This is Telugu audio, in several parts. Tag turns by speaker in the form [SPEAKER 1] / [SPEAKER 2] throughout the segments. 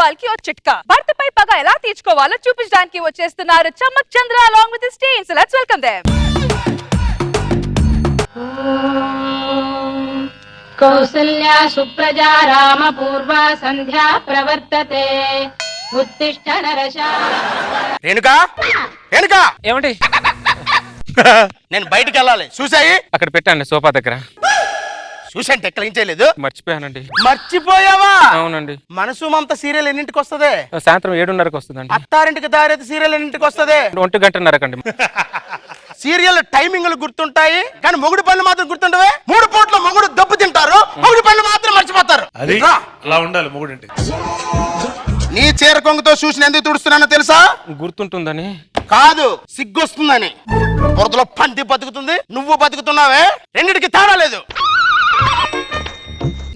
[SPEAKER 1] వాళ్ళకి ఒక చిట్కా. భర్తపై పగ ఎలా తీర్చుకోవాలో చూపించడానికి వచ్చేస్తున్నారు చమ్మక్ చంద్ర along with his team. So let's welcome them.
[SPEAKER 2] Kausalya Supraja Rama పూర్వా సంధ్యా ప్రవర్తతే ఉత్తిష్ట నరశా.
[SPEAKER 3] రేణుకా రేణుకా
[SPEAKER 4] ఏమండి
[SPEAKER 3] నేను బయటికి వెళ్ళాలి. చూసాయి
[SPEAKER 4] అక్కడ పెట్టండి సోఫా దగ్గర.
[SPEAKER 3] చూసంటే ఎక్కలించలేదు.
[SPEAKER 4] మర్చిపోయానండి.
[SPEAKER 3] మర్చిపోయావా?
[SPEAKER 4] అవునండి.
[SPEAKER 3] మనసు మమత సీరియల్ ఎన్నింటికి వస్తుంది?
[SPEAKER 4] సాయంత్రం 7:30కి వస్తుందండి.
[SPEAKER 3] అత్తారింటికి దారేది సీరియల్ ఎన్నింటికి వస్తుంది?
[SPEAKER 4] 1:30కండి.
[SPEAKER 3] సీరియల్ టైమింగ్లు గుర్తుంటాయి కానీ మొగుడు పనులు మాత్రం గుర్తుండవే. 3 పూట్ల మొగుడు దెబ్బ తింటారు, మొగుడు పనులు మాత్రం మర్చిపోతారు.
[SPEAKER 5] అది అలా ఉండాలి మొగుడంటే.
[SPEAKER 3] నీ చీర కొంగుతో చూసిన ఎందుకు తుడుస్తున్నానో తెలుసా?
[SPEAKER 4] గుర్తుంటుందని
[SPEAKER 3] కాదు, సిగ్గొస్తుందని. బురదలో పంది బతుకుతుంది, నువ్వు బతుకుతున్నావే. రెండిటికి తేడా లేదు.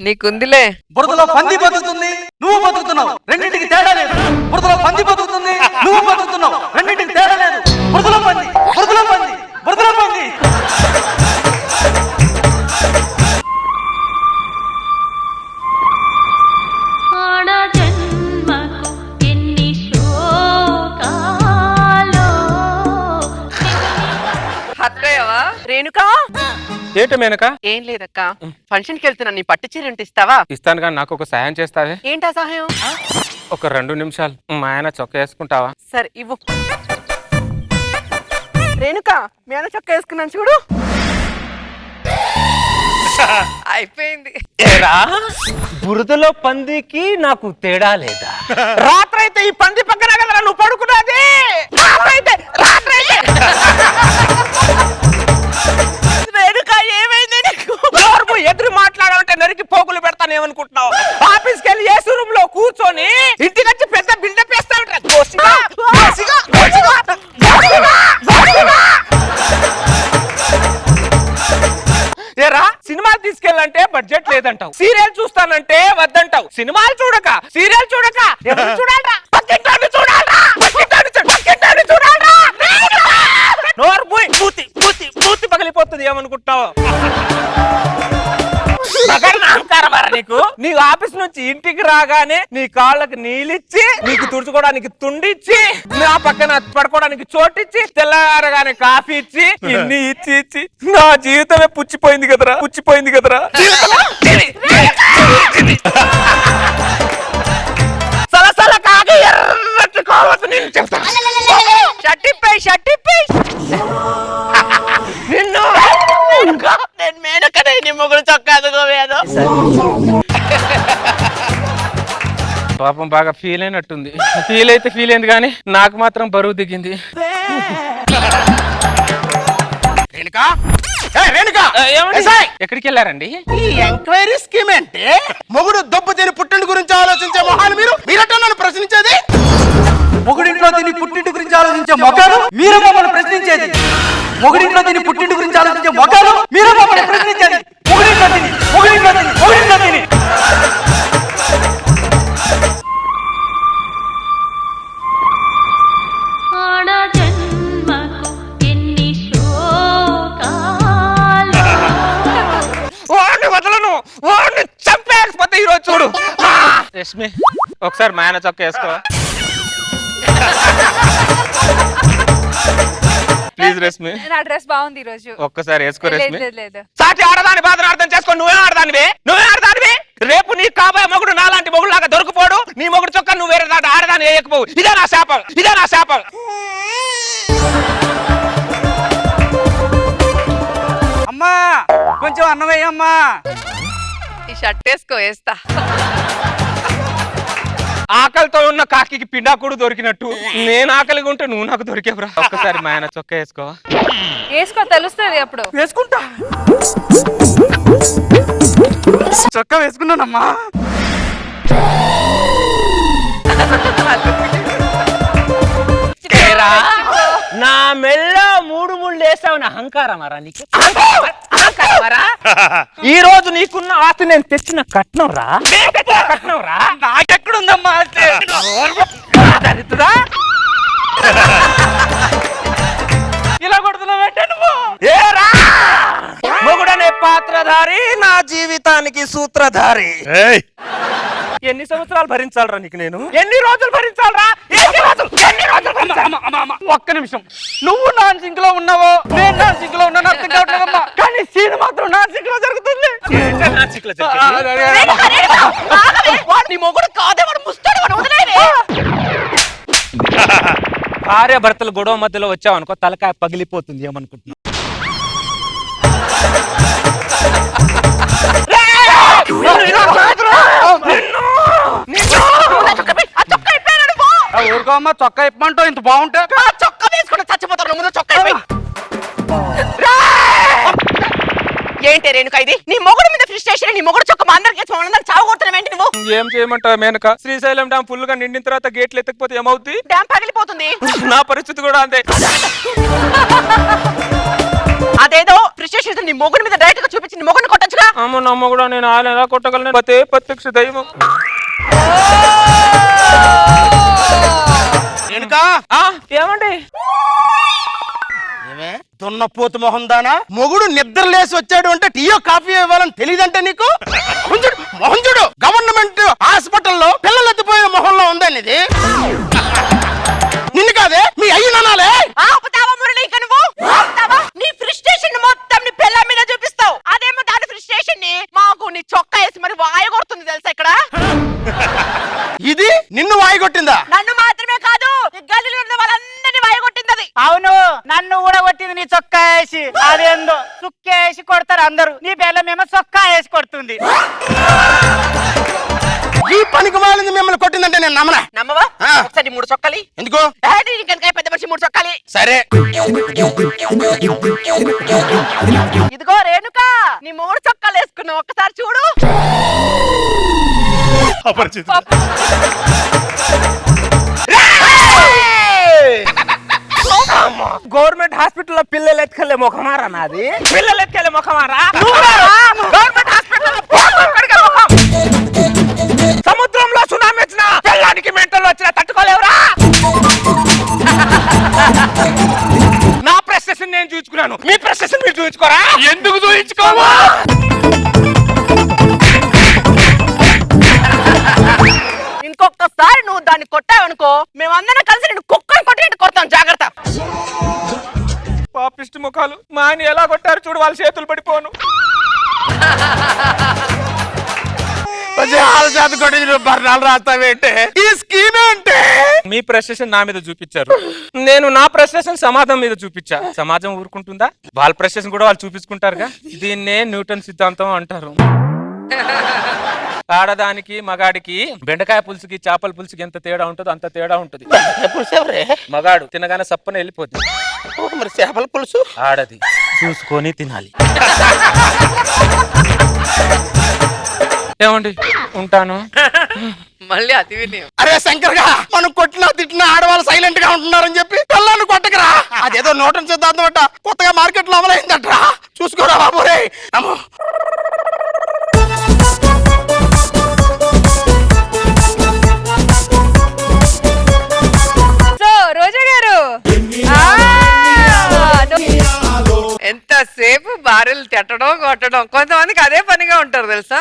[SPEAKER 6] నీకుందిలే.
[SPEAKER 7] బురదలో పంది బతుకుతుంది, నువ్వు బతుకుతున్నావు. రెండింటికి తేడా లేదు. బురదలో పంది బతుకుతుంది, నువ్వు బతుకుతున్నావు. రెండింటికి తేడా లేదు. బురదలో పంది, బురదలో పంది, బురదలో పంది.
[SPEAKER 6] అత్తయ్యవా?
[SPEAKER 1] రేణుకా
[SPEAKER 4] ఏంటి మేనక?
[SPEAKER 6] ఏం లేదక్క, ఫంక్షన్ కి వెళ్తున్నా. నీ పట్టు చీర ఉంటే ఇస్తావా?
[SPEAKER 4] ఇస్తాను కానీ నాకు ఒక సాయం చేస్తావే?
[SPEAKER 6] ఏంటా సహాయం?
[SPEAKER 4] ఒక 2 నిమిషాలు మా ఆయన చొక్క వేసుకుంటావా?
[SPEAKER 6] సరే ఇవ్వు. రేణుకా, మీ అన్న చొక్క వేసుకున్నాను చూడు. అయిపోయింది.
[SPEAKER 7] ఏరా, బురదలో పందికి నాకు తేడా లేదా?
[SPEAKER 3] రాత్రైతే ఈ పంది పక్కన కదా నువ్వు పడుకున్నది.
[SPEAKER 6] రేణుకా, ఏమైంది నీకు?
[SPEAKER 7] ఎదురు మాట్లాడాలంటే నరికి పోగులు పెడతాను ఏమనుకుంటున్నావు? ఆఫీస్కి వెళ్ళి ఏసీ రూమ్ లో కూర్చొని ఇంటికి వచ్చి పెద్ద బిల్డప్ వేస్తా ఉంటారు. ఏరా, సినిమాలు తీసుకెళ్ళంటే బడ్జెట్ లేదంటావు, సీరియల్ చూస్తానంటే వద్దంటావు. సినిమాలు చూడక సీరియల్ చూడక ఎవరు చూడాలరా? పక్కింటోని చూడాలరా? పక్కింటోని చూడాలరా? నోరు పోయి పూతి పూతి పూతి పగిలిపోతుంది ఏమనుకుంటావు? నీకు నీ ఆఫీస్ నుంచి ఇంటికి రాగానే నీ కాళ్ళకి నీళ్ళిచ్చి, నీకు తుడుచుకోవడానికి తుండిచ్చి, నా పక్కన పడుకోవడానికి చోటిచ్చి, తెల్లగారగానే కాఫీ ఇచ్చి, ఇన్ని ఇచ్చి ఇచ్చి నా జీవితమే పుచ్చిపోయింది కదరా, పుచ్చిపోయింది కదరా. సలసల కాకి ఎర్రటి కావచ్చు నేను చెప్తాను. షట్టిప్పై నిన్ను
[SPEAKER 6] నేను మేనకనే నీ మొగుడు చొక్కా అందుకోవేదో.
[SPEAKER 4] పాపం బాగా ఫీల్ అయినట్టుంది. ఫీల్ అయితే ఫీల్ అయింది కానీ నాకు మాత్రం బరువు దిగింది.
[SPEAKER 3] రేణుకా, రేణుకా,
[SPEAKER 4] ఎక్కడికి వెళ్ళారండి?
[SPEAKER 3] ఈ ఎంక్వైరీ స్కీమ్ అంటే మొగుడు దెబ్బ తిని పుట్టింటి గురించి ఆలోచించే మొహాలు మీరట నన్ను ప్రశ్నించేది.
[SPEAKER 7] మొగుడింట్లో తిని పుట్టింటి గురించి ఆలోచించే మొగాలు మీరు మమ్మల్ని ప్రశ్నించేది. మొగుడింట్లో తిని పుట్టింటి గురించి ఆలోచించే మొగాలు మీరు మమ్మల్ని ప్రశ్నించేది. మొగుడింట్లో తిని, మొగుడింట్లో తిని, మొగుడింట్లో తిని. వాడిని వదలను, వాడిని చంపేకపోతే ఈరోజు చూడు.
[SPEAKER 4] రష్మి, ఒకసారి మా ఆయన చొక్క వేసుకో ప్లీజ్. రష్మి,
[SPEAKER 1] నా డ్రెస్ బాగుంది ఈ రోజు.
[SPEAKER 4] ఒక్కసారి వేసుకో రష్మి.
[SPEAKER 1] లేదు.
[SPEAKER 7] సాటి ఆడదాని బాధను అర్థం చేసుకో. నువ్వే ఆడదానివి, నువ్వే ఆడదానివి. రేపు నీ కాబోయే మొగుడు నాలాంటి మొగుడు లాగా దొరికిపోడు. నీ మొగుడు చొక్క నువ్వు వేరే దాటి ఆడదాన్ని వేయకపోవు. ఇదే నా శాపం, ఇదే నా శాపం. అమ్మా, కొంచెం అన్నం వేయమ్మా.
[SPEAKER 6] ఈ షర్ట్ వేసుకో, వేస్తా.
[SPEAKER 7] ఆకలితో ఉన్న కాకి పిండాకుడు దొరికినట్టు నేను ఆకలిగా ఉంటే నువ్వు నాకు దొరికేవురా.
[SPEAKER 4] ఒక్కసారి మా ఆయన చొక్క వేసుకో.
[SPEAKER 1] వేసుకో, తెలుస్తుంది అప్పుడు.
[SPEAKER 7] వేసుకుంటా, చొక్కా వేసుకున్నానమ్మా. నా మెల్లో 3 ముళ్ళు వేసావు. అహంకారమారా నీకు? ఈ రోజు నీకున్న ఆస్తి నేను తెచ్చిన కట్నం రా, కట్నం రా. నాకెక్కడుందమ్మా దరిద్రుడా? ఇలా కొడుతున్నావేంటే నువ్వు? ఏరా, మొగుడనే పాత్రధారి, నా జీవితానికి సూత్రధారి. ఎన్ని సంవత్సరాలు భరించాలరా నీకు నేను? ఎన్ని రోజులు భరించాలరా? ఎన్ని రోజులు భరించాలి?
[SPEAKER 4] ఒక్క నిమిషం, నువ్వు నాన్ సింక్ లో ఉన్నావో నేను నాన్ సింక్ లో ఉన్నాను అర్థం కావట్లేదమ్మా, కానీ సీన్ మాత్రం నాన్ సింక్ లో జరుగుతుంది.
[SPEAKER 6] వాడు నీ మొగుడు కాదే, వాడు ముస్తాడు, వాడు వదిలేయ్.
[SPEAKER 4] భార్య భర్తలు గొడవ మధ్యలో వచ్చావనుకో తలకాయ పగిలిపోతుంది ఏమనుకుంటున్నా. ఊరుకోమ్మా, చొక్కా ఇప్పమంటావు ఇంత బాగుంటే.
[SPEAKER 6] చొక్కా వేసుకుంటే చచ్చిపోతారు, ముందు చొక్కా ఇప్పేయ్. ఏంటి రేణుక ఇది? నీ మొగుడు మీద ఫ్రస్ట్రేషన్, నీ మొగుడు చొక్క మా అందరికి చావగొడుతున్నావేంటి నువ్వు?
[SPEAKER 4] ఏం చేయమంటావు మేనక? శ్రీశైలం డ్యామ్ ఫుల్ గా నిండిన తర్వాత గేట్లు ఎత్తకపోతే ఏమవుద్ది?
[SPEAKER 6] డ్యామ్ పగిలిపోతుంది.
[SPEAKER 4] నా పరిస్థితి కూడా అంతే.
[SPEAKER 6] అదేదో ఫ్రస్ట్రేషన్ నీ మొగుడు మీద డైరెక్ట్ గా చూపించి నీ మొగుడిని కొట్టొచ్చుగా.
[SPEAKER 4] అమ్మ నమ్మ కూడా నేను ఆయన ఎలా కొట్టగలను? పతే ప్రత్యక్ష దైవం.
[SPEAKER 3] రేణుకా,
[SPEAKER 4] ఏమండి?
[SPEAKER 3] ఏమే దున్నపోతు మొహం దానా, మొగుడు నిద్ర లేసి వచ్చాడు అంటే టీయో కాఫీ ఇవ్వాలని తెలియదంటే నీకు? మొహం చూడు, గవర్నమెంట్ హాస్పిటల్లో పిల్లలు ఎత్తిపోయిన మొహంలో ఉందని ఇది. నిన్ను కాదే మీ అయ్యనాలే.
[SPEAKER 6] ఆపుతావా మురళి? ఇక నువ్వు ఆపుతావా? నీ ఫ్రస్ట్రేషన్ మొత్తం నీ పిల్ల మీద చూపిస్తావు. అదేమో దాని ఫ్రస్ట్రేషన్ ని మాకు నీ చొక్కా వేసి మరి వాయగొడుతుంది తెలుసా ఇక్కడ.
[SPEAKER 3] ఇది నిన్ను వాయిగొట్టిందా?
[SPEAKER 6] నన్ను మాత్రమే కాదు, ఈ గల్లీలో ఉన్న వాళ్ళందరినీ వాయగొట్టింది అది.
[SPEAKER 8] అవును, నన్ను కూడా కొట్టింది నీ చొక్కా వేసి. అదేందో సుక్కా వేసి కొడతారు అందరూ, నీ బెల్లమేమో చొక్కా వేసి కొడుతుంది.
[SPEAKER 3] ఈ పనికి మాలింది మిమ్మల్ని కొట్టిందంటే నేను నమ్మనా.
[SPEAKER 6] నమ్మవా? ఒకసారి 3 చొక్కాలి.
[SPEAKER 3] ఎందుకు?
[SPEAKER 6] కనుక పెద్ద మనిషి 3 చొక్కాలి.
[SPEAKER 3] సరే,
[SPEAKER 6] ఇదిగో రేణుక, నీ 3 చొక్కాలు వేసుకున్నావు, ఒక్కసారి చూడు.
[SPEAKER 5] అపరిచితుడు.
[SPEAKER 7] గవర్నమెంట్ హాస్పిటల్లో పిల్లలు ఎత్తుకెళ్ళే ముఖమారా నాది? పిల్లలు ఎత్తుకెళ్ళే ముఖమారా? గవర్నమెంట్ హాస్పిటల్లో సముద్రంలో సునామీ వచ్చిన పిల్లానికి మెంటల్ వచ్చినా తట్టుకోలేవురా. నా ప్రెస్టేషన్ నేను చూసుకున్నాను, మీ ప్రెస్టేషన్ మీరు చూపించుకోరా? ఎందుకు చూపించుకోవా?
[SPEAKER 6] ఇంకొకసారి నువ్వు దాన్ని కొట్టావనుకో, మేమందరం కలిసి నేను కుక్కని కొట్టినట్టు కొడతాం, జాగ్రత్త.
[SPEAKER 4] పాపిష్టి ముఖాలు మా ఆయన ఎలా కొట్టారు చూడు, వాళ్ళ చేతులు పడిపోను.
[SPEAKER 3] బర్ణాలు రాస్తావేంటే? ఈ స్కీమ్ ఏంటే?
[SPEAKER 4] మీ ప్రెస్టేషన్ నా మీద చూపించారు, నేను నా ప్రెస్టేషన్ సమాజం మీద చూపించా. సమాజం ఊరుకుంటుందా? వాళ్ళ ప్రెస్టేషన్ కూడా వాళ్ళు చూపించుకుంటారుగా. దీన్నే న్యూటన్ సిద్ధాంతం అంటారు. ఆడదానికి మగాడికి బెండకాయ పులుసుకి చేపల పులుసుకి ఎంత తేడా ఉంటుందో అంత తేడా ఉంటుంది. మగాడు తినగానే సప్పన వెళ్ళిపోతుంది,
[SPEAKER 6] మరి చేపల పులుసు
[SPEAKER 4] ఆడది చూసుకొని తినాలి. ఏమండి, ఉంటాను.
[SPEAKER 6] మళ్ళీ అతి వినయం.
[SPEAKER 3] అరే శంకర్ గా, మనం కొట్టినా తిట్టినా ఆడవాళ్ళు సైలెంట్ గా ఉంటున్నారని చెప్పి పిల్లల్ని కొట్టకరా. అదేదో నోటం సిద్ధాంతం అంట కొత్తగా మార్కెట్ లో అమలైందట్రా, చూసుకోరా బాబు. రే అమ్మో.
[SPEAKER 1] సో రోజా గారు,
[SPEAKER 6] ఎంతసేపు భార్యలు తిట్టడం కొట్టడం, కొంతమందికి అదే పనిగా ఉంటారు తెలుసా.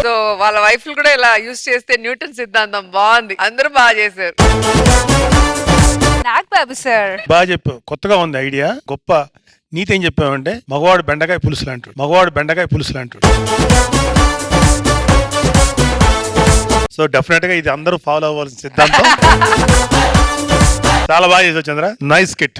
[SPEAKER 6] సో వాళ్ళ వైఫ్లు కూడా ఇలా యూజ్ చేస్తే న్యూటన్ సిద్ధాంతం బాగుంది, అందరూ బాగా చేశారు.
[SPEAKER 1] నాగ్ బాబు సార్
[SPEAKER 5] బాగా చెప్పావు, కొత్తగా ఉంది ఐడియా, గొప్ప నీతి. ఏం చెప్పావంటే మగవాడు బెండకాయ పులుసు లాంటాడు, మగవాడు బెండకాయ పులుసు లాంటాడు. సో డెఫినెట్ గా ఇది అందరూ ఫాలో అవ్వాల్సిన సిద్ధాంతం. చాలా బాగా చేసావు చంద్ర, నైస్ కిట్.